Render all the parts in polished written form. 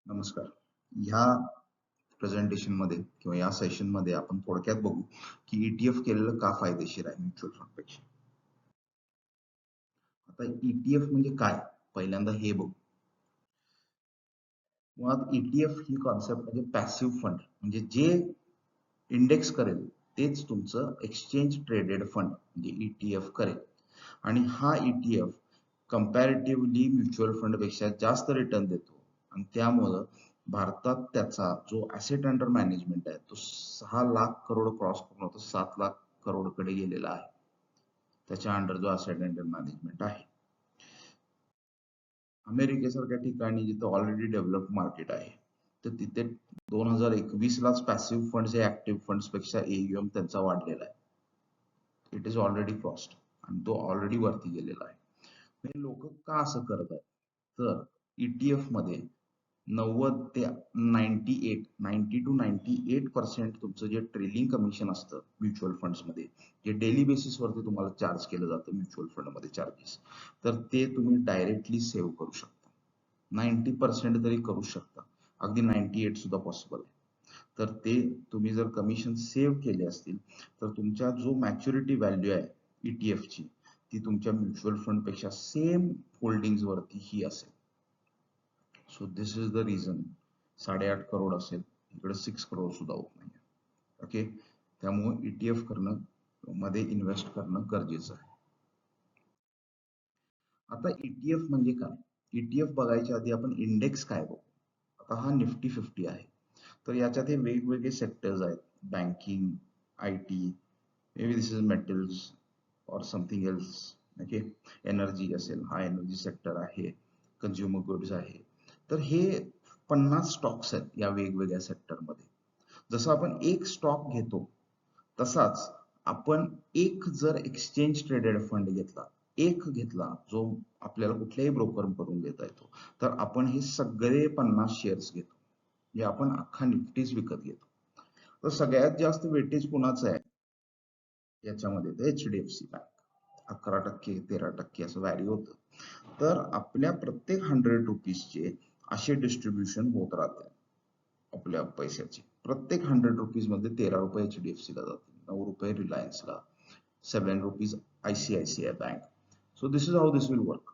नमस्कार. ह्या प्रेझेंटेशन मध्ये किंवा या सेशन मध्ये आपण थोडक्यात बघू की ईटीएफ केलेलं का फायदेशीर आहे म्युच्युअल फंड पेक्षा. आता ईटीएफ म्हणजे काय, पहिल्यांदा हे बघू. मुळात ईटीएफ ही कॉन्सेप्ट म्हणजे पॅसिव्ह फंड, म्हणजे जे इंडेक्स करेल तेच तुमचं एक्सचेंज ट्रेडेड फंड म्हणजे ईटीएफ करेल. आणि हा ईटीएफ कंपॅरेटिव्हली म्युच्युअल फंड पेक्षा जास्त रिटर्न देतो आणि त्यामुळं भारतात त्याचा जो ऍसेट अंडर मॅनेजमेंट आहे तो 6 लाख करोड क्रॉस करून तो 7 लाख करोड कडे गेलेला आहे. त्याच्या अंडर जो ऍसेट अंडर मॅनेजमेंट आहे, अमेरिकेसारख्या ठिकाणी जिथं ऑलरेडी डेव्हलप्ड मार्केट आहे, तर तिथे 2021लाच पॅसिव्ह फंड हे ऍक्टिव्ह फंड्स पेक्षा एयुएम त्यांचा वाढलेला आहे. इट इज ऑलरेडी क्रॉस्ड आणि तो ऑलरेडी वरती गेलेला आहे. हे लोक का असं करत आहेत, तर ईटीएफ मध्ये 90 टू 98% तुमचं जे ट्रेलिंग कमिशन असतं म्युच्युअल फंड्स मध्ये, जे डेली बेसिस वरती तुम्हाला चार्ज केलं जातं म्युच्युअल फंड मध्ये चार्जेस, तर ते तुम्ही डायरेक्टली सेव्ह करू शकता. 90% तरी करू शकता, अगदी 98 सुद्धा पॉसिबल आहे. तर ते तुम्ही जर कमिशन सेव्ह केले असतील तर तुमच्या जो मॅच्युरिटी व्हॅल्यू आहे ईटीएफची, ती तुमच्या म्युच्युअल फंड पेक्षा सेम होल्डिंग्स वरती ही असेल. So this is the reason 8.5 crore असेल, इकडे 6 करोड सुद्धा होत नाही. ओके, त्यामुळे ईटीएफ करणं मध्ये इन्व्हेस्ट करणं गरजेचं आहे. आता ईटीएफ म्हणजे काय, ईटीएफ बघायच्या आधी आपण इंडेक्स काय बघू. आता हा निफ्टी 50 आहे, तर याच्यात हे वेगवेगळे सेक्टर्स आहेत. Banking, I T, may be this is metals और समथिंग एल्स. ओके, एनर्जी असेल, हा एनर्जी सेक्टर आहे, कन्झ्युमर गुड्स आहे. तर हे 50 स्टॉक्स आहेत या वेगवेगळ्या सेक्टरमध्ये. जसं आपण एक स्टॉक घेतो तसाच आपण एक जर एक्सचेंज ट्रेडेड फंड घेतला, एक घेतला जो आपल्याला कुठल्याही ब्रोकर करून घेता येतो, तर आपण हे सगळे 50 शेअर्स घेतो, जे आपण अख्खा निफ्टीच विकत घेतो. तर सगळ्यात जास्त वेटेज कुणाचं आहे याच्यामध्ये, तर एचडीएफसी बँक 11%, 13% असं व्हॅरी होतं. तर आपल्या प्रत्येक 100 रुपीजचे असे डिस्ट्रीब्युशन होत राहते आपल्या पैशाची. प्रत्येक 100 रुपीज मध्ये 13 रुपये एचडीएफसी ला जातील, 9 रुपये रिलायन्सला, 7 rupees ICICI bank. So this is how this will work.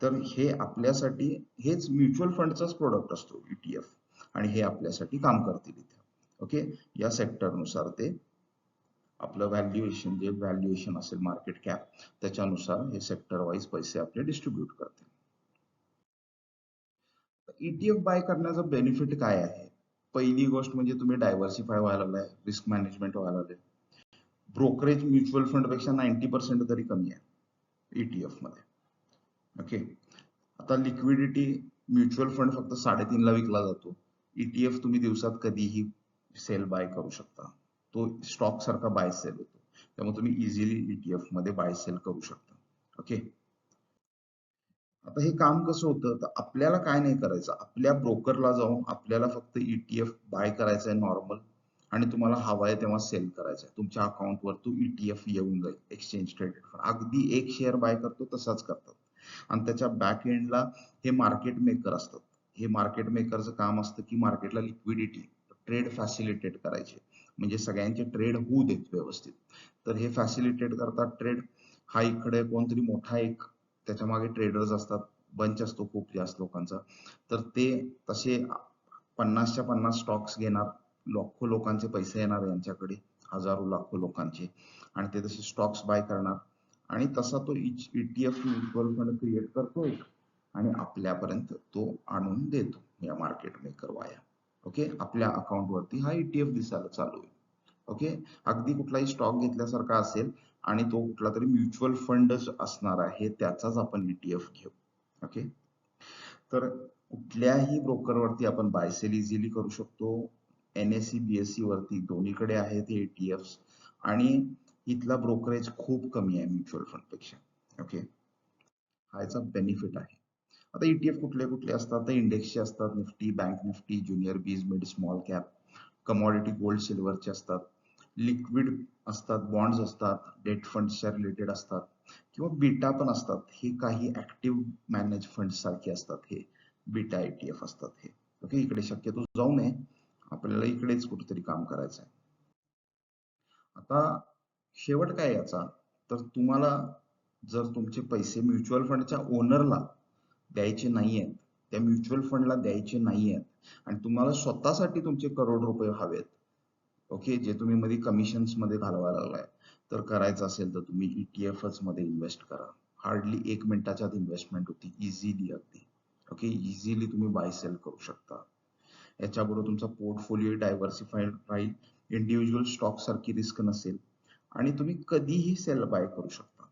तर हे आपल्यासाठी, हेच म्युच्युअल फंडचाच प्रोडक्ट असतो ईटीएफ, आणि हे आपल्यासाठी काम करतील इथे. ओके, या सेक्टरनुसार ते आपलं व्हॅल्युएशन, जे व्हॅल्युएशन असेल मार्केट कॅप, त्याच्यानुसार हे सेक्टर वाईज पैसे आपले डिस्ट्रीब्यूट करतील. ईटीएफ बाय करण्याचं बेनिफिट काय आहे. पहिली गोष्ट म्हणजे तुम्ही डायव्हर्सिफाय व्हायला लागलाय, रिस्क मॅनेजमेंट व्हायला लागले. ब्रोकरेज म्युच्युअल फंड पेक्षा 90% तरी कमी आहे ईटीएफ मध्ये. ओके, आता लिक्विडिटी, म्युच्युअल फंड फक्त 3.5 ला विकला जातो, ईटीएफ तुम्ही दिवसात कधीही सेल बाय करू शकता. तो स्टॉक सारखा बाय सेल होतो, त्यामुळे तुम्ही इझिली ईटीएफ मध्ये बाय सेल करू शकता. ओके, आता हे काम कसं होतं, तर आपल्याला काय नाही करायचं, आपल्या ब्रोकरला जाऊन आपल्याला फक्त ईटीएफ बाय करायचं आहे नॉर्मल, आणि तुम्हाला हवा आहे तेव्हा सेल करायचं आहे. तुमच्या अकाउंटवर तो ईटीएफ येऊन जाईल, एक्सचेंज ट्रेडेड फंड. अगदी एक शेअर बाय करतो तसाच करतात. आणि त्याच्या बॅक एंडला हे मार्केट मेकर असतात. हे मार्केट मेकरचं काम असतं की मार्केटला लिक्विडिटी, ट्रेड फॅसिलिटेट करायचे, म्हणजे सगळ्यांचे ट्रेड होऊ देत व्यवस्थित. तर हे फॅसिलिटेट करतात ट्रेड. हा इकडे कोणतरी मोठा एक त्याच्या मागे ट्रेडर्स असतात, बंच असतो खूप जास्त लोकांचा. तर ते तसे 50च्या 50 स्टॉक्स घेणार, लाखो लोकांचे पैसे येणार यांच्याकडे, हजारो लाखो लोकांचे, आणि ते तसे स्टॉक्स बाय करणार. आणि तसा तो ईटीएफ म्युच्युअल फंड क्रिएट करतो आणि आपल्यापर्यंत तो आणून देतो या मार्केट मेकर वाया. ओके, आपल्या अकाउंट वरती हा ईटीएफ दिसायला चालू होईल. ओके, अगदी कुठलाही स्टॉक घेतल्यासारखा असेल आणि तो कुठला तरी म्युच्युअल फंड असणार आहे, त्याचाच आपण ईटीएफ घेऊ. ओके, तर कुठल्याही ब्रोकर वरती आपण बाय सेल इझिली करू शकतो. एनएससी बीएससी वरती दोन्हीकडे आहेत हे ईटीएफ, आणि इथला ब्रोकरेज खूप कमी आहे म्युच्युअल फंड पेक्षा. ओके, हा याचा बेनिफिट आहे. आता ईटीएफ कुठले कुठले असतात, तर इंडेक्सचे असतात, Nifty, bank Nifty, junior BeES, mid small cap, commodity gold सिल्वरचे असतात, लिक्विड असतात, बॉन्ड्स असतात, डेट फंड्सच्या रिलेटेड असतात, किंवा बीटा पण असतात. हे काही ऍक्टिव्ह मॅनेज फंड सारखे असतात, हे बीटा ईटीएफ असतात हे. ओके, इकडे शक्यतो जाऊ नये, आपल्याला इकडेच कुठेतरी काम करायचं आहे. आता शेवट काय याचा, तर तुम्हाला जर तुमचे पैसे म्युच्युअल फंडच्या ओनरला द्यायचे नाहीयेत, त्या म्युच्युअल फंडला द्यायचे नाहीयेत, आणि तुम्हाला स्वतःसाठी तुमचे करोड रुपये हवेत, ओके, जे तुम्ही मध्ये कमिशन्स मध्ये घालवायला लागलाय, तर करायचं असेल तर तुम्ही ETFच मध्ये इन्व्हेस्ट करा. हार्डली 1 मिनिटाच्या आत इन्व्हेस्टमेंट होती, इझिली अगदी. ओके, इझिली तुम्ही बाय सेल करू शकता. याच्याबरोबर तुमचा पोर्टफोलिओ डायव्हर्सिफाईड राहील, इंडिव्हिज्युअल स्टॉक सारखी रिस्क नसेल, आणि तुम्ही कधीही सेल बाय करू शकता,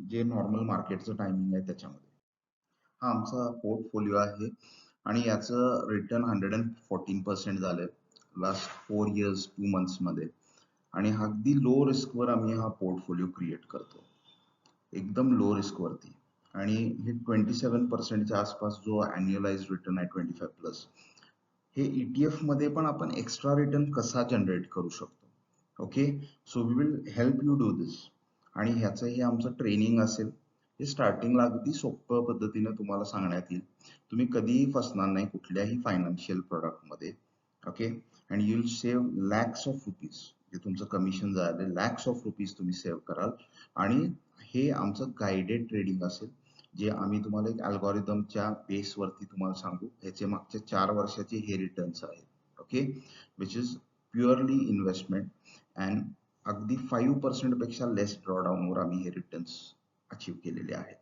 जे नॉर्मल मार्केटचं टायमिंग आहे त्याच्यामध्ये. हा आमचा पोर्टफोलिओ आहे, आणि याचं रिटर्न 114% झालंय लास्ट 4 इयर्स 2 months मध्ये. आणि अगदी लो रिस्कवर आम्ही हा पोर्टफोलिओ क्रिएट करतो, एकदम लो रिस्क वरती. आणि हे 27% आसपास जो अॅन्युअलाइज रिटर्न आहे 25+, हे ETF मध्ये पण आपण एक्स्ट्रा रिटर्न कसा जनरेट करू शकतो. Okay, so we will help you do this. आणि ह्याचं हे आमचं ट्रेनिंग असेल, हे स्टार्टिंगला अगदी सोप्या पद्धतीने तुम्हाला सांगण्यात येईल. तुम्ही कधीही फसणार नाही कुठल्याही फायनान्शियल प्रोडक्टमध्ये. Okay, and you will save lakhs of rupees. जे तुमचं कमिशन झालं लॅक्स ऑफ रुपीज तुम्ही सेव्ह कराल. आणि हे आमचं गायडेड ट्रेडिंग असेल, जे आम्ही तुम्हाला एक अल्गोरिदमच्या बेसवरती तुम्हाला सांगू. ह्याचे मागच्या 4 वर्षाचे हे रिटर्न्स आहेत. Okay, which is purely investment, and अगदी 5% पेक्षा लेस ड्रॉडाऊनवर आम्ही हे रिटर्न्स अचीव्ह केलेले आहेत.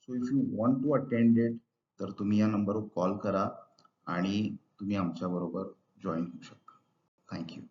So if you want to attend it, तर तुम्ही या नंबरवर कॉल करा आणि तुम्ही आमच्या बरोबर जॉईन होऊ शकता. थँक्यू.